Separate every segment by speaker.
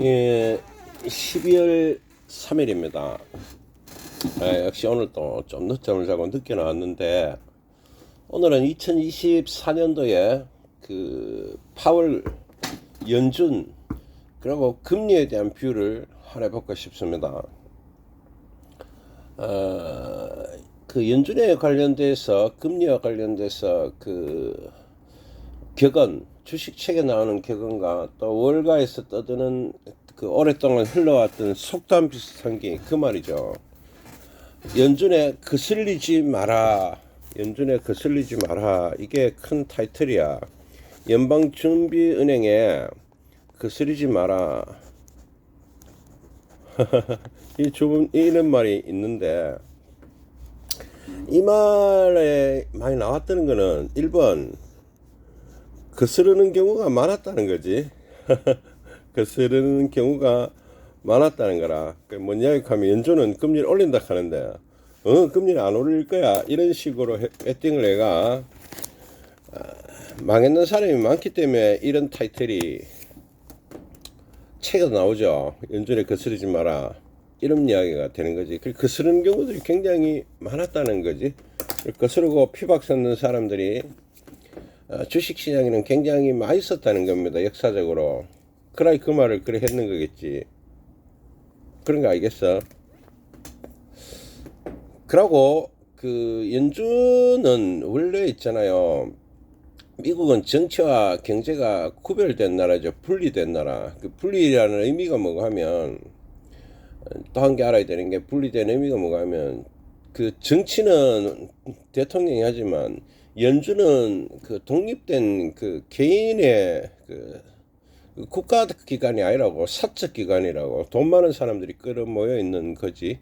Speaker 1: 예, 12월 3일입니다. 역시 오늘도 좀 늦잠을 자고 늦게 나왔는데, 오늘은 2024년도에 그 파월 연준 그리고 금리에 대한 뷰를 하나 해볼까 싶습니다. 그 연준에 관련돼서 금리와 관련돼서 그 격언, 주식책에 나오는 격언과 또 월가에서 떠드는 그 오랫동안 흘러왔던 속담 비슷한 게 그 말이죠. 연준에 거슬리지 마라. 연준에 거슬리지 마라. 이게 큰 타이틀이야. 연방준비은행에 거슬리지 마라. 이런 말이 있는데, 이 말에 많이 나왔다는 거는 1번 거스르는 경우가 많았다는 거지. 거스르는 경우가 많았다는 거라. 뭐냐 하면 연준은 금리를 올린다 하는데 금리를 안 올릴 거야 이런 식으로 배팅을 해가 망했는 사람이 많기 때문에 이런 타이틀이 책에도 나오죠. 연준에 거스르지 마라 이런 이야기가 되는 거지. 거스르는 경우들이 굉장히 많았다는 거지. 거스르고 피박 섰는 사람들이 주식시장에는 굉장히 많이 있었다는 겁니다. 역사적으로. 그래 그 말을 그래 했는 거겠지. 그런 거 알겠어? 그러고 그 연준은 원래 있잖아요. 미국은 정치와 경제가 구별된 나라죠. 분리된 나라. 그 분리라는 의미가 뭐가 하면 또 한 개 알아야 되는 게 분리된 의미가 뭐가 하면 그 정치는 대통령이 하지만 연준은 그 독립된 그 개인의 그 국가 기관이 아니라고 사적 기관이라고 돈 많은 사람들이 끌어모여 있는 거지.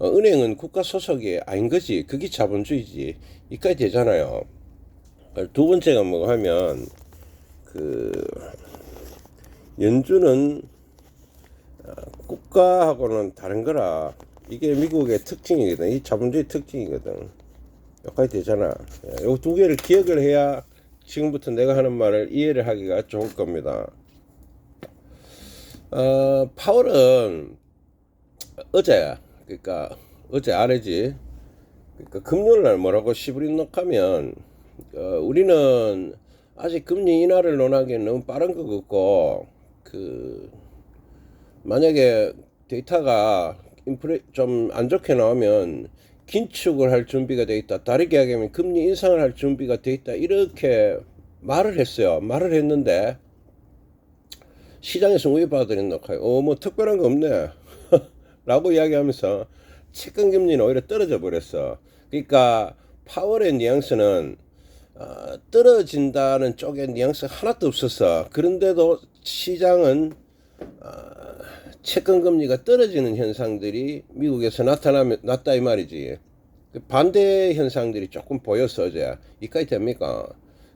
Speaker 1: 은행은 국가 소속이 아닌 거지. 그게 자본주의지. 이까지 되잖아요. 두 번째가 뭐가 하면 그 연준은 국가하고는 다른 거라. 이게 미국의 특징이거든. 이 자본주의 특징이거든. 여기까지 되잖아. 요 두 개를 기억을 해야 지금부터 내가 하는 말을 이해를 하기가 좋을 겁니다. 파월은 어제, 그러니까 어제 아래지. 그러니까 금요일날 뭐라고 시부린넉하면 우리는 아직 금리 인하를 논하기엔 너무 빠른 것 같고, 그 만약에 데이터가 좀 안 좋게 나오면 긴축을 할 준비가 돼 있다. 다르게 얘기하면 금리 인상을 할 준비가 돼 있다. 이렇게 말을 했어요. 말을 했는데 시장에서 우회받으는 녹화에 뭐 특별한 거 없네 라고 이야기하면서 채권 금리는 오히려 떨어져 버렸어. 그러니까 파월의 뉘앙스는 떨어진다는 쪽에 뉘앙스가 하나도 없었어. 그런데도 시장은 채권 금리가 떨어지는 현상들이 미국에서 났다 이 말이지. 반대 현상들이 조금 보였어 어제. 이까지 됩니까?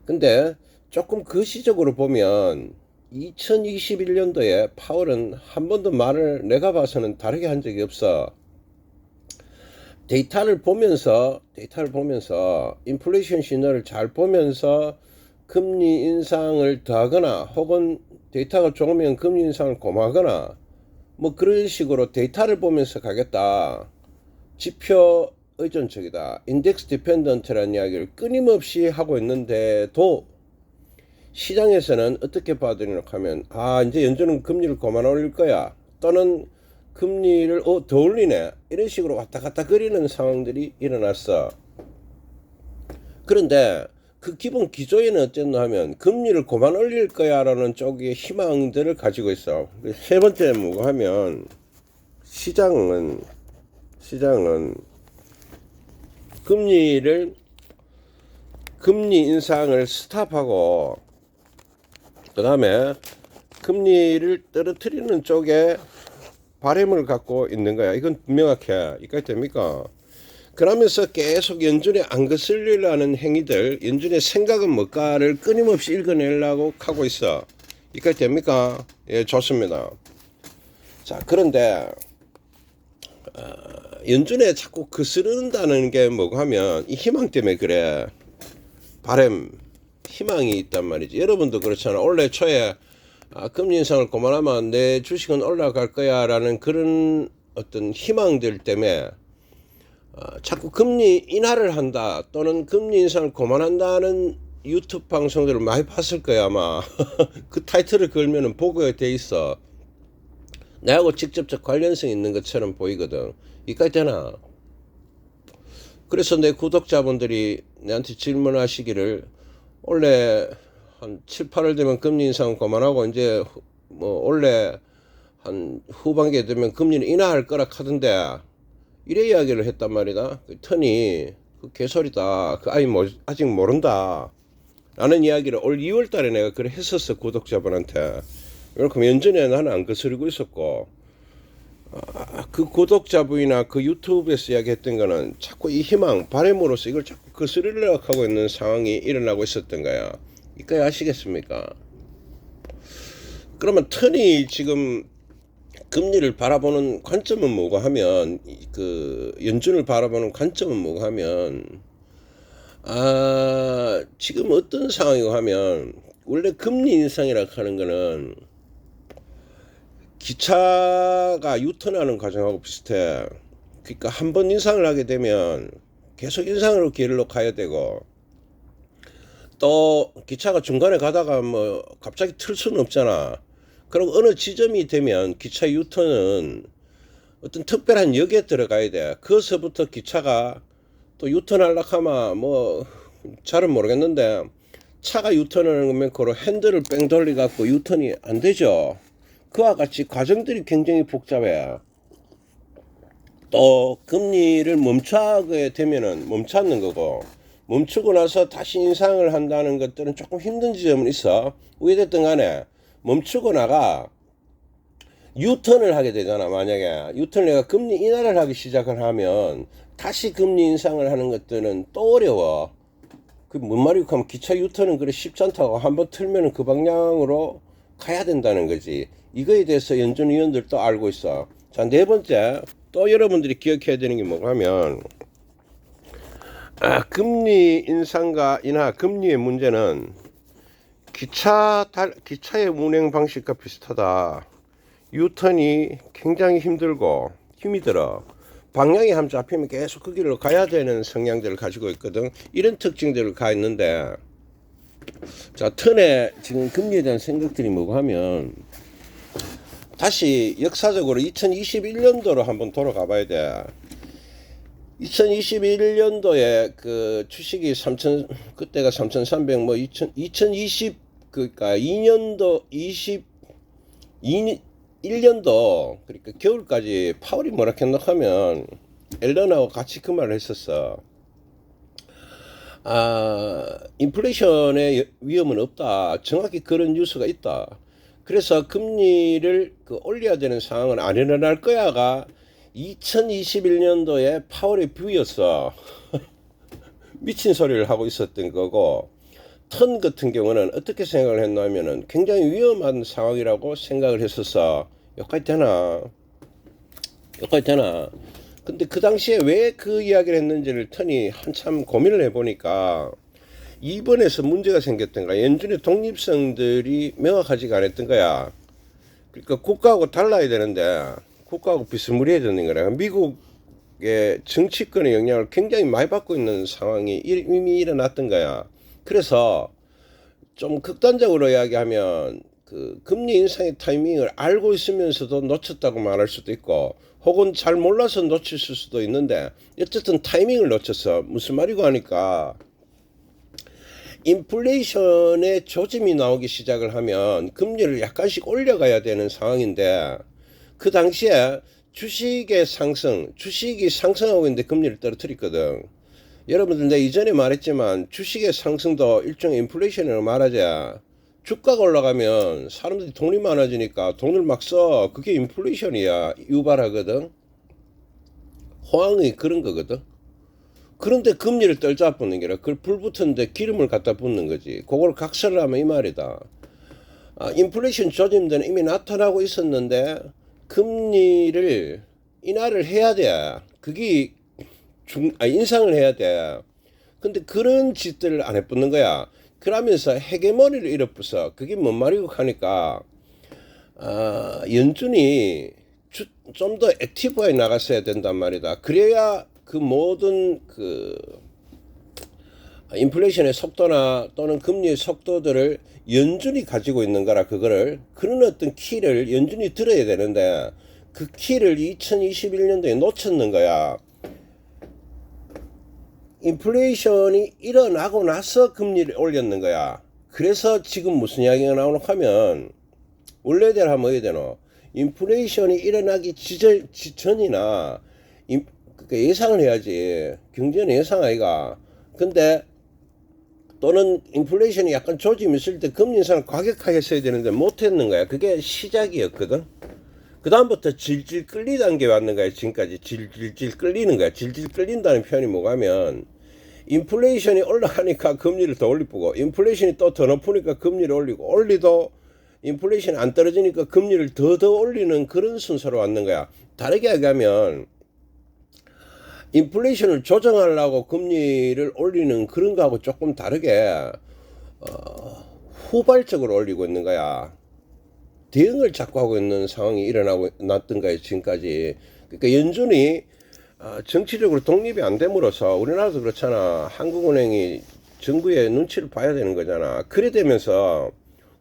Speaker 1: 근데 조금 거시적으로 보면 2021년도에 파월은 한 번도 말을 내가 봐서는 다르게 한 적이 없어. 데이터를 보면서 인플레이션 신호를 잘 보면서 금리 인상을 더하거나 혹은 데이터가 좋으면 금리 인상을 고마하거나 뭐 그런 식으로 데이터를 보면서 가겠다. 지표 의존적이다. 인덱스 디펜던트라는 이야기를 끊임없이 하고 있는데도 시장에서는 어떻게 받으려고 하면 이제 연준은 금리를 그만 올릴 거야. 또는 금리를 더 올리네. 이런 식으로 왔다 갔다 거리는 상황들이 일어났어. 그런데 그 기본 기조에는 어쨌나 하면 금리를 그만 올릴 거야 라는 쪽의 희망들을 가지고 있어. 세 번째 뭐가 하면 시장은 금리 인상을 스탑하고 그 다음에 금리를 떨어뜨리는 쪽에 바람을 갖고 있는 거야. 이건 명확해. 이까지 됩니까? 그러면서 계속 연준에 안 거슬리려는 행위들, 연준의 생각은 뭘까를 끊임없이 읽어내려고 하고 있어. 이까지 됩니까? 예, 좋습니다. 자, 그런데 연준에 자꾸 거스른다는 게 뭐고 하면 이 희망 때문에 그래. 바람, 희망이 있단 말이지. 여러분도 그렇잖아. 올해 초에 금리 인상을 그만하면 내 주식은 올라갈 거야 라는 그런 어떤 희망들 때문에 자꾸 금리 인하를 한다 또는 금리 인상을 그만한다는 유튜브 방송들을 많이 봤을 거야 아마. 그 타이틀을 걸면은 보고가 돼 있어. 나하고 직접적 관련성 있는 것처럼 보이거든. 이까지 되나? 그래서 내 구독자분들이 내한테 질문하시기를 원래 한 7, 8월 되면 금리 인상 그만하고 이제 뭐 원래 한 후반기에 되면 금리를 인하할 거라 하던데 이래 이야기를 했단 말이다. 터니 그 개소리다. 그 아이 아직 모른다 라는 이야기를 올 2월 달에 내가 그래 했었어 구독자분한테. 그렇게 연전에 나는 안 거스르고 있었고 그 구독자분이나 그 유튜브에서 이야기했던 거는 자꾸 이 희망 바램으로서 이걸 자꾸 거스르려고 하고 있는 상황이 일어나고 있었던 거야. 이까지 아시겠습니까? 그러면 터니 지금 금리를 바라보는 관점은 뭐고 하면 그 연준을 바라보는 관점은 뭐고 하면 지금 어떤 상황이고 하면 원래 금리 인상이라고 하는 거는 기차가 유턴하는 과정하고 비슷해. 그러니까 한 번 인상을 하게 되면 계속 인상으로 길로 가야 되고 또 기차가 중간에 가다가 뭐 갑자기 틀 수는 없잖아. 그리고 어느 지점이 되면 기차 유턴은 어떤 특별한 역에 들어가야 돼. 거기서부터 기차가 또 유턴하려고 하면 뭐 잘은 모르겠는데 차가 유턴하는 거면 그로 핸들을 뺑 돌리 갖고 유턴이 안 되죠. 그와 같이 과정들이 굉장히 복잡해. 또 금리를 멈춰하게 되면은 멈추는 거고 멈추고 나서 다시 인상을 한다는 것들은 조금 힘든 지점은 있어. 어찌됐든 간에 멈추고 나가 유턴을 하게 되잖아. 만약에 유턴을 내가 금리 인하를 하기 시작을 하면 다시 금리 인상을 하는 것들은 또 어려워. 그 뭔 말이고 하면 기차 유턴은 그래 쉽지 않다고. 한번 틀면은 그 방향으로 가야 된다는 거지. 이거에 대해서 연준 위원들도 알고 있어. 자, 네 번째 또 여러분들이 기억해야 되는 게 뭐가 하면 금리 인상과 인하 금리의 문제는 기차의 운행 방식과 비슷하다. 유턴이 굉장히 힘들고 힘이 들어. 방향이 한번 잡히면 계속 그 길로 가야 되는 성향들을 가지고 있거든. 이런 특징들을 가 있는데 자, 턴에 지금 금리에 대한 생각들이 뭐고 하면 다시 역사적으로 2021년도로 한번 돌아가 봐야 돼. 2021년도에 그 주식이 3천 그때가 3,300 뭐 2020 그러니까 2년도 1년도 그러니까 겨울까지 파월이 뭐라 했나 하면 앨런하고 같이 그 말을 했었어. 인플레이션의 위험은 없다. 정확히 그런 뉴스가 있다. 그래서 금리를 올려야 되는 상황은 안 일어날 거야가 2021년도에 파월의 뷰였어. 미친 소리를 하고 있었던 거고 턴 같은 경우는 어떻게 생각을 했냐면은 굉장히 위험한 상황이라고 생각을 했었어. 여기까지 되나? 근데 그 당시에 왜 그 이야기를 했는지를 턴이 한참 고민을 해보니까 이번에서 문제가 생겼던 거야. 연준의 독립성들이 명확하지가 않았던 거야. 그러니까 국가하고 달라야 되는데 국가하고 비스무리해야 되는 거라. 미국의 정치권의 영향을 굉장히 많이 받고 있는 상황이 이미 일어났던 거야. 그래서 좀 극단적으로 이야기하면 그 금리 인상의 타이밍을 알고 있으면서도 놓쳤다고 말할 수도 있고 혹은 잘 몰라서 놓쳤을 수도 있는데 어쨌든 타이밍을 놓쳤어. 무슨 말이고 하니까 인플레이션의 조짐이 나오기 시작을 하면 금리를 약간씩 올려가야 되는 상황인데 그 당시에 주식이 상승하고 있는데 금리를 떨어뜨렸거든. 여러분들 내가 이전에 말했지만 주식의 상승도 일종의 인플레이션이라고 말하자. 주가가 올라가면 사람들이 돈이 많아지니까 돈을 막 써. 그게 인플레이션이야. 유발하거든. 호황이 그런 거거든. 그런데 금리를 떨자 붙는 게라. 그걸 불 붙었는데 기름을 갖다 붓는 거지. 그걸 각설을 하면 이 말이다. 인플레이션 조짐들은 이미 나타나고 있었는데 금리를 인하를 해야 돼. 그게 인상을 해야 돼. 근데 그런 짓들을 안 해붙는 거야. 그러면서 헤게모니를 잃어버려. 그게 뭔 말이고 하니까 연준이 좀 더 액티브하게 나갔어야 된단 말이다. 그래야 그 모든 그 인플레이션의 속도나 또는 금리의 속도들을 연준이 가지고 있는 거라, 그거를 그런 어떤 키를 연준이 들어야 되는데 그 키를 2021년도에 놓쳤는 거야. 인플레이션이 일어나고 나서 금리를 올렸는 거야. 그래서 지금 무슨 이야기가 나오나 하면, 원래대로 하면 어떻게 되노? 인플레이션이 일어나기 전이나 그러니까 예상을 해야지. 경제는 예상 아이가. 근데 또는 인플레이션이 약간 조짐이 있을 때 금리 인상을 과격하게 했어야 되는데 못했는 거야. 그게 시작이었거든. 그 다음부터 질질 끌리다는 게 왔는 거야. 지금까지 질질 끌리는 거야. 질질 끌린다는 표현이 뭐냐면, 인플레이션이 올라가니까 금리를 더 올리고, 인플레이션이 또 더 높으니까 금리를 올리고, 올리도 인플레이션이 안 떨어지니까 금리를 더 올리는 그런 순서로 왔는 거야. 다르게 얘기하면 인플레이션을 조정하려고 금리를 올리는 그런 거하고 조금 다르게 후발적으로 올리고 있는 거야. 대응을 자꾸 하고 있는 상황이 일어나고 났던 거예요, 지금까지. 그러니까 연준이 정치적으로 독립이 안 됨으로써, 우리나라도 그렇잖아. 한국은행이 정부의 눈치를 봐야 되는 거잖아. 그래 되면서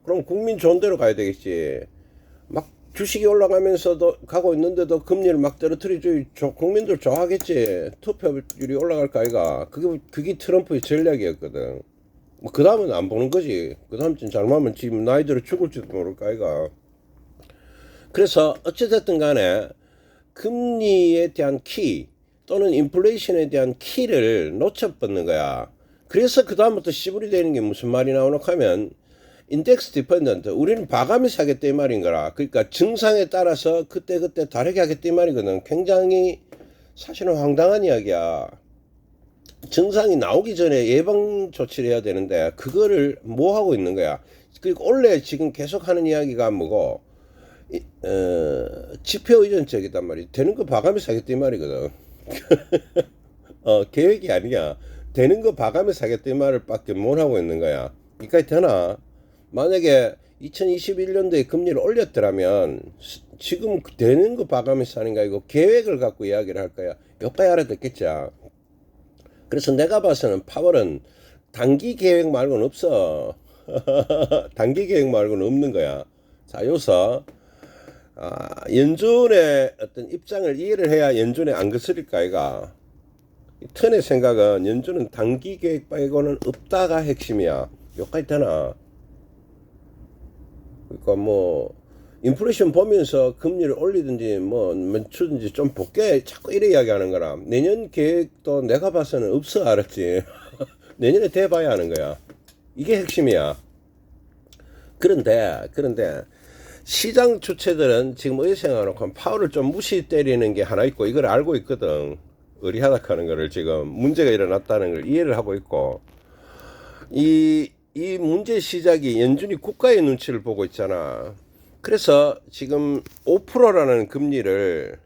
Speaker 1: 그럼 국민 좋은 대로 가야 되겠지. 막 주식이 올라가면서도 가고 있는데도 금리를 막 떨어뜨리지, 국민들 좋아하겠지. 투표율이 올라갈 거 아이가. 그게 트럼프의 전략이었거든. 뭐 그 다음은 안 보는 거지. 그 다음 쯤 잘못하면 지금 나이대로 죽을지도 모를 거 아이가. 그래서 어찌됐든 간에 금리에 대한 키 또는 인플레이션에 대한 키를 놓쳐버는 거야. 그래서 그 다음부터 씨부리 되는 게 무슨 말이 나오나 하면, 인덱스 디펜던트, 우리는 봐가면서 하겠다 이 말인 거라. 그러니까 증상에 따라서 그때그때 다르게 하겠다 이 말이거든. 굉장히 사실은 황당한 이야기야. 증상이 나오기 전에 예방 조치를 해야 되는데 그거를 뭐 하고 있는 거야. 그리고 원래 지금 계속 하는 이야기가 뭐고, 지표 의존적이단 말이야. 되는 거 봐가면서 하겠다 이 말이거든. 계획이 아니야. 되는 거 봐가면서 하겠다 이 말을 밖에 못 하고 있는 거야. 이까지 되나? 만약에 2021년도에 금리를 올렸더라면 지금 되는 거 봐가면서 하는 거 아니고 계획을 갖고 이야기를 할 거야. 여기까지 알아듣겠죠. 그래서 내가 봐서는 파월은 단기 계획 말고는 없어. 단기 계획 말고는 없는 거야. 자, 여기서 연준의 어떤 입장을 이해를 해야 연준에 안 거스릴까 아이가. 턴의 생각은 연준은 단기 계획 빼고는 없다가 핵심이야. 여기까지 되나? 그러니까 뭐 인플레이션 보면서 금리를 올리든지 뭐 멈추든지 좀 볼게, 자꾸 이래 이야기하는 거라. 내년 계획도 내가 봐서는 없어, 알았지? 내년에 돼봐야 하는 거야. 이게 핵심이야. 그런데 시장 주체들은 지금 어디 생각하면 파월을 좀 무시 때리는 게 하나 있고, 이걸 알고 있거든. 의리하다 하는 거를, 지금 문제가 일어났다는 걸 이해를 하고 있고, 이 문제 시작이 연준이 국가의 눈치를 보고 있잖아. 그래서 지금 5%라는 금리를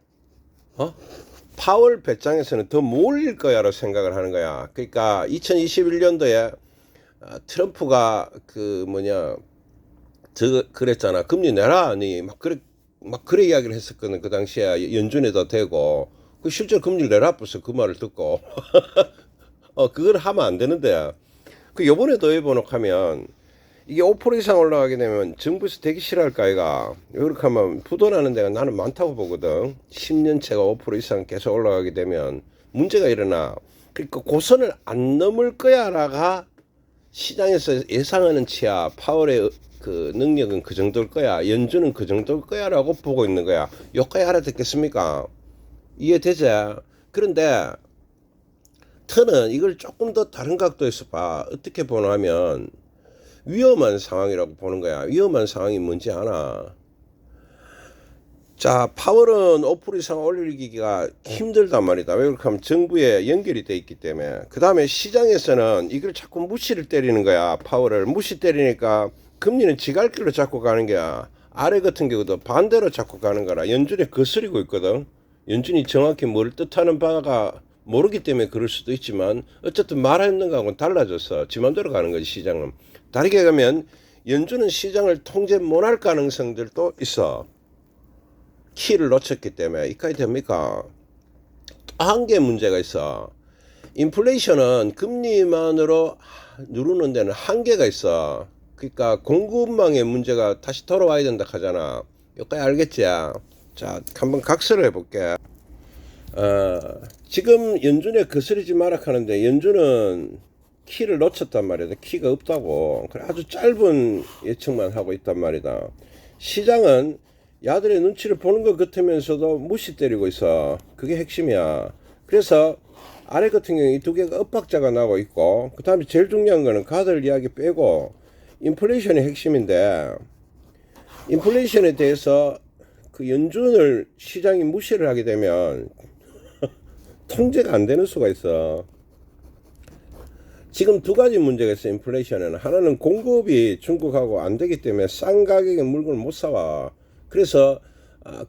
Speaker 1: 파월 배짱에서는 더 못 올릴 거야라고 생각을 하는 거야. 그러니까 2021년도에 트럼프가 그랬잖아. 금리 내라. 아니 막 그래 이야기를 했었거든. 그 당시에 연준에도 되고, 그 실제로 금리를 내라 벌써 그 말을 듣고 그걸 하면 안 되는데, 그 요번에도 해보놓고 하면 이게 5% 이상 올라가게 되면 정부에서 되게 싫어할까 아이가. 이렇게 하면 부도나는 데가 나는 많다고 보거든. 10년째가 5% 이상 계속 올라가게 되면 문제가 일어나. 그러니까 고선을 안 넘을 거야라가 시장에서 예상하는 치야. 파월의 그 능력은 그 정도일 거야. 연준은 그 정도일 거야라고 보고 있는 거야. 여기까지 알아듣겠습니까? 이해되지? 그런데 턴은 이걸 조금 더 다른 각도에서 봐. 어떻게 보나 하면 위험한 상황이라고 보는 거야. 위험한 상황이 뭔지 아나? 자, 파월은 5% 이상 올리기가 힘들단 말이다. 왜 그렇게 하면 정부에 연결이 돼 있기 때문에. 그 다음에 시장에서는 이걸 자꾸 무시를 때리는 거야. 파월을 무시 때리니까 금리는 지갈 길로 자꾸 가는 거야. 아래 같은 경우도 반대로 자꾸 가는 거라. 연준에 거스리고 있거든. 연준이 정확히 뭘 뜻하는 바가 모르기 때문에 그럴 수도 있지만 어쨌든 말하는 거하고는 달라졌어. 지 맘대로 가는 거지. 시장은 다르게 가면 연준은 시장을 통제 못할 가능성들도 있어. 키를 놓쳤기 때문에. 이까지 됩니까? 또 한 개 문제가 있어. 인플레이션은 금리만으로 누르는 데는 한계가 있어. 그러니까 공급망의 문제가 다시 돌아와야 된다 하잖아. 여기까지 알겠지? 자, 한번 각설을 해볼게. 지금 연준에 거스르지 마라 하는데 연준은 키를 놓쳤단 말이다. 키가 없다고. 그래, 아주 짧은 예측만 하고 있단 말이다. 시장은 야들의 눈치를 보는 것 같으면서도 무시 때리고 있어. 그게 핵심이야. 그래서 아래 같은 경우 이 두 개가 엇박자가 나고 있고, 그 다음에 제일 중요한 거는 가들 이야기 빼고 인플레이션이 핵심인데, 인플레이션에 대해서 그 연준을 시장이 무시를 하게 되면 통제가 안 되는 수가 있어. 지금 두 가지 문제가 있어. 인플레이션에는 하나는 공급이 중국하고 안 되기 때문에 싼 가격의 물건을 못 사와. 그래서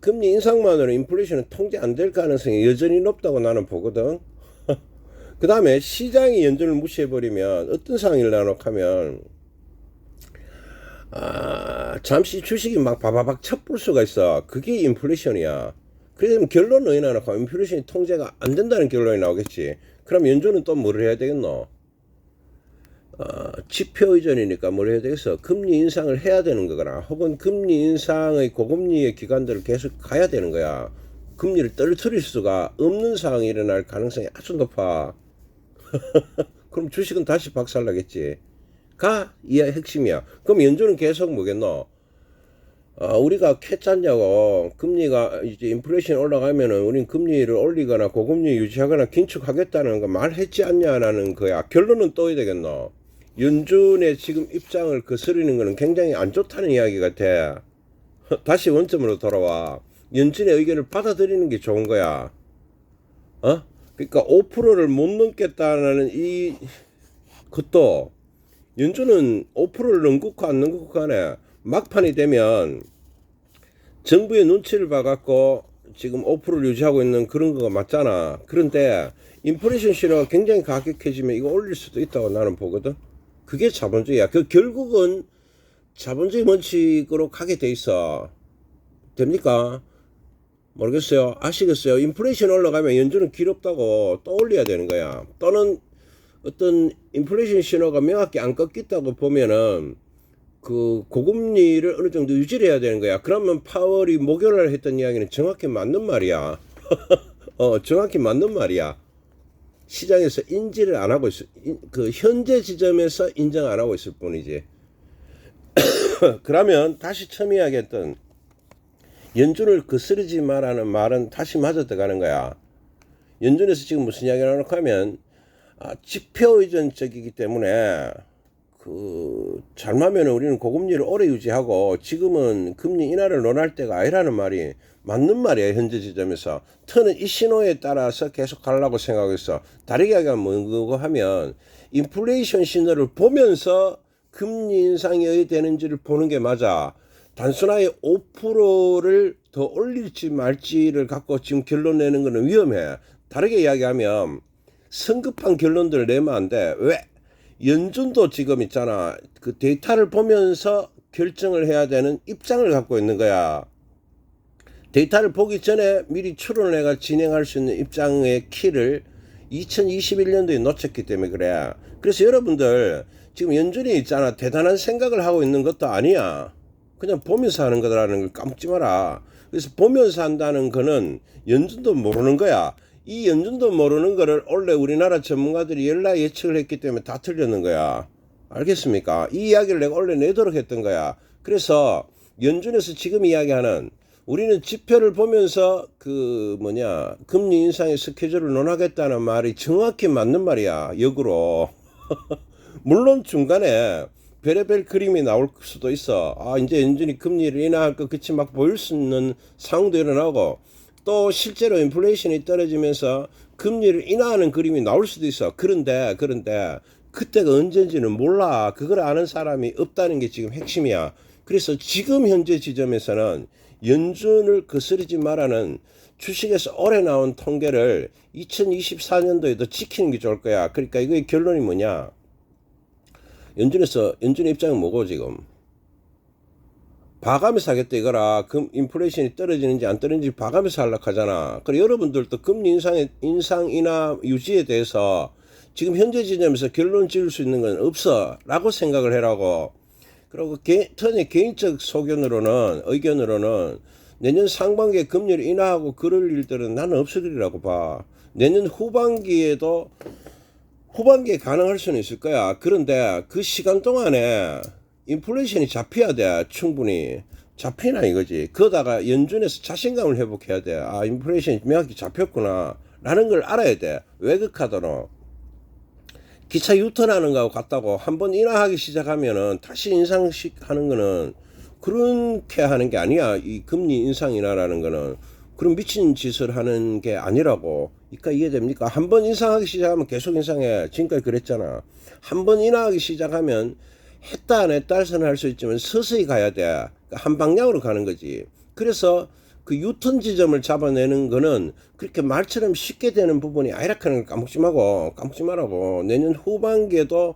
Speaker 1: 금리 인상만으로 인플레이션은 통제 안 될 가능성이 여전히 높다고 나는 보거든. 그 다음에 시장이 연준을 무시해버리면 어떤 상황이 일어나노 하면 잠시 주식이 막 바바박 쳤볼 수가 있어. 그게 인플레이션이야. 그러면 결론은 어디 나노? 인플레이션이 통제가 안 된다는 결론이 나오겠지. 그럼 연준은 또 뭘 해야 되겠노? 지표 의존이니까 뭘 해야 되겠어? 금리 인상을 해야 되는 거거나, 혹은 금리 인상의 고금리의 기간들을 계속 가야 되는 거야. 금리를 떨어뜨릴 수가 없는 상황이 일어날 가능성이 아주 높아. 그럼 주식은 다시 박살나겠지. 이 핵심이야. 그럼 연준은 계속 뭐겠노? 우리가 캐짰냐고, 금리가 이제 인플레이션 올라가면은 우린 금리를 올리거나 고금리 유지하거나 긴축하겠다는 거 말했지 않냐라는 거야. 결론은 또 어야 되겠노? 연준의 지금 입장을 거스르는 거는 굉장히 안 좋다는 이야기 같아. 다시 원점으로 돌아와. 연준의 의견을 받아들이는 게 좋은 거야. 그러니까 5%를 못 넘겠다는 것도, 연준은 5%를 넘고 안 넘고 간에 막판이 되면 정부의 눈치를 봐갖고 지금 5%를 유지하고 있는 그런 거가 맞잖아. 그런데 인플레이션 신호가 굉장히 가격해지면 이거 올릴 수도 있다고 나는 보거든. 그게 자본주의야. 그 결국은 자본주의 원칙으로 가게 돼 있어. 됩니까? 모르겠어요. 아시겠어요? 인플레이션 올라가면 연준은 길 없다고 또 올려야 되는 거야. 또는 어떤 인플레이션 신호가 명확히 안 꺾였다고 보면은 그 고금리를 어느 정도 유지를 해야 되는 거야. 그러면 파월이 목요일날 했던 이야기는 정확히 맞는 말이야. 정확히 맞는 말이야. 시장에서 인지를 안 하고 있어. 그 현재 지점에서 인정 안 하고 있을 뿐이지. 그러면 다시 처음 이야기했던 연준을 거스르지 마라는 말은 다시 맞아 들어가는 거야. 연준에서 지금 무슨 이야기를 하노 하면 지표 의존적이기 때문에 잘하면 우리는 고금리를 오래 유지하고 지금은 금리 인하를 논할 때가 아니라는 말이 맞는 말이에요. 현재 지점에서. 터는 이 신호에 따라서 계속 가려고 생각하고 있어. 다르게 하면 뭐고 하면 인플레이션 신호를 보면서 금리 인상이 어디 되는지를 보는 게 맞아. 단순하게 5%를 더 올릴지 말지를 갖고 지금 결론 내는 거는 위험해. 다르게 이야기하면 성급한 결론들을 내면 안 돼. 왜? 연준도 지금 있잖아. 그 데이터를 보면서 결정을 해야 되는 입장을 갖고 있는 거야. 데이터를 보기 전에 미리 추론을 해가 진행할 수 있는 입장의 키를 2021년도에 놓쳤기 때문에 그래. 그래서 여러분들 지금 연준이 있잖아. 대단한 생각을 하고 있는 것도 아니야. 그냥 보면서 하는 거라는 걸 까먹지 마라. 그래서 보면서 한다는 거는 연준도 모르는 거야. 이 연준도 모르는 거를 원래 우리나라 전문가들이 연락 예측을 했기 때문에 다 틀렸는 거야. 알겠습니까? 이 이야기를 내가 원래 내도록 했던 거야. 그래서 연준에서 지금 이야기하는 우리는 지표를 보면서 금리 인상의 스케줄을 논하겠다는 말이 정확히 맞는 말이야. 역으로. 물론 중간에 별의별 그림이 나올 수도 있어. 이제 연준이 금리를 인하할 것 같이 막 보일 수 있는 상황도 일어나고, 또 실제로 인플레이션이 떨어지면서 금리를 인하하는 그림이 나올 수도 있어. 그런데 그때가 언제인지는 몰라. 그걸 아는 사람이 없다는 게 지금 핵심이야. 그래서 지금 현재 지점에서는 연준을 거스르지 말라는 주식에서 올해 나온 통계를 2024년도에도 지키는 게 좋을 거야. 그러니까 이거의 결론이 뭐냐? 연준의 입장은 뭐고 지금? 봐가면서 하겠다 이거라. 인플레이션이 떨어지는지 안 떨어지는지 봐가면서 하려고 하잖아. 그래 여러분들도 금리 인상 인하 유지에 대해서 지금 현재 지점에서 결론 지을 수 있는 건 없어 라고 생각을 해라고. 그리고 전에 개인적 의견으로는 내년 상반기에 금리를 인하하고 그럴 일들은 나는 없으리라고 봐. 내년 후반기에 가능할 수는 있을 거야. 그런데 그 시간 동안에 인플레이션이 잡혀야 돼. 충분히 잡히나 이거지. 그러다가 연준에서 자신감을 회복해야 돼. 아, 인플레이션이 명확히 잡혔구나 라는 걸 알아야 돼. 외국하더라. 기차 유턴하는 거하고 같다고. 한번 인하하기 시작하면은 다시 인상하는 거는 그렇게 하는 게 아니야. 이 금리 인상 인하라는 거는 그런 미친 짓을 하는 게 아니라고. 그러니까 이해됩니까? 한번 인상하기 시작하면 계속 인상해. 지금까지 그랬잖아. 한번 인하하기 시작하면 했다 안 했다 할수는 할 수 있지만 서서히 가야 돼. 그러니까 한 방향으로 가는 거지. 그래서 그 유턴 지점을 잡아내는 거는 그렇게 말처럼 쉽게 되는 부분이 아니라 하는 걸 까먹지 말라고. 내년 후반기에도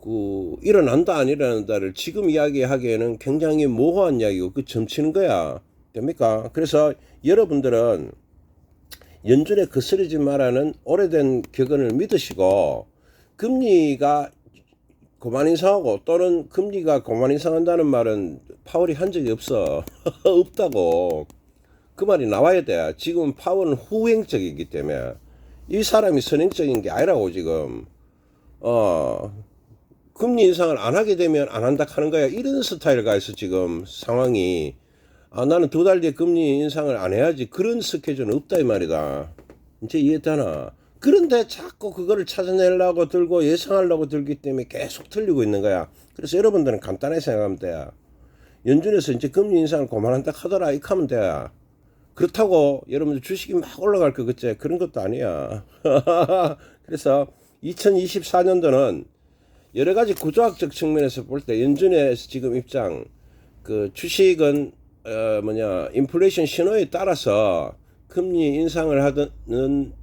Speaker 1: 그 일어난다 안 일어난다를 지금 이야기하기에는 굉장히 모호한 이야기고 그 점치는 거야. 됩니까? 그래서 여러분들은 연준에 거스르지 말라는 오래된 격언을 믿으시고 금리가 고만 인상하고 또는 금리가 고만 인상한다는 말은 파월이 한 적이 없어. 없다고. 그 말이 나와야 돼. 지금 파월은 후행적이기 때문에 이 사람이 선행적인 게 아니라고 지금. 금리 인상을 안 하게 되면 안 한다 하는 거야. 이런 스타일가 있어 지금 상황이. 아, 나는 2달 뒤에 금리 인상을 안 해야지. 그런 스케줄은 없다 이 말이다. 이제 이해되나? 그런데 자꾸 그거를 찾아내려고 들고 예상하려고 들기 때문에 계속 틀리고 있는 거야. 그래서 여러분들은 간단하게 생각하면 돼. 연준에서 이제 금리 인상을 그만한다 하더라 이렇게 하면 돼. 그렇다고 여러분들 주식이 막 올라갈 것 같지? 그런 것도 아니야. 그래서 2024년도는 여러 가지 구조학적 측면에서 볼 때 연준의 지금 입장, 그 주식은 인플레이션 신호에 따라서 금리 인상을 하든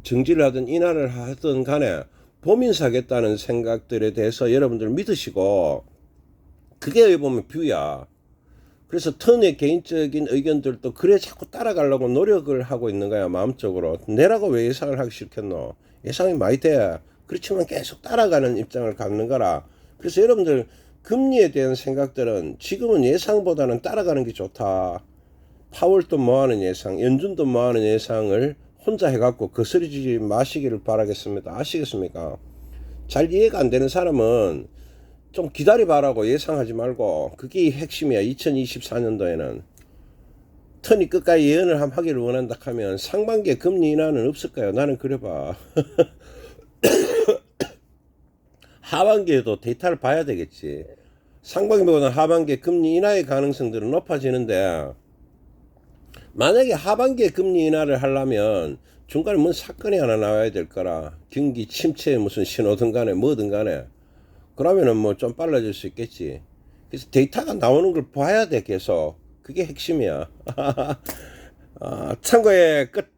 Speaker 1: 정지를 하든 인하를 하든 간에 범인 사겠다는 생각들에 대해서 여러분들 믿으시고, 그게 보면 뷰야. 그래서 턴의 개인적인 의견들도 그래 자꾸 따라가려고 노력을 하고 있는 거야. 마음적으로. 내라고 왜 예상을 하기 싫겠노? 예상이 많이 돼. 그렇지만 계속 따라가는 입장을 갖는 거라. 그래서 여러분들 금리에 대한 생각들은 지금은 예상보다는 따라가는 게 좋다. 파월도 뭐하는 예상, 연준도 뭐하는 예상을 혼자 해갖고 거스르지 마시기를 바라겠습니다. 아시겠습니까? 잘 이해가 안 되는 사람은 좀 기다려봐라고 예상하지 말고, 그게 핵심이야. 2024년도에는 턴이 끝까지 예언을 하기를 원한다 하면 상반기에 금리 인하는 없을까요? 나는 그래 봐. 하반기에도 데이터를 봐야 되겠지. 상반기보다 하반기에 금리 인하의 가능성들은 높아지는데, 만약에 하반기에 금리 인하를 하려면 중간에 뭔 사건이 하나 나와야 될 거라. 경기 침체의 무슨 신호든 간에 뭐든 간에. 그러면은 뭐 좀 빨라질 수 있겠지. 그래서 데이터가 나오는 걸 봐야 돼 계속. 그게 핵심이야. 참고의 끝.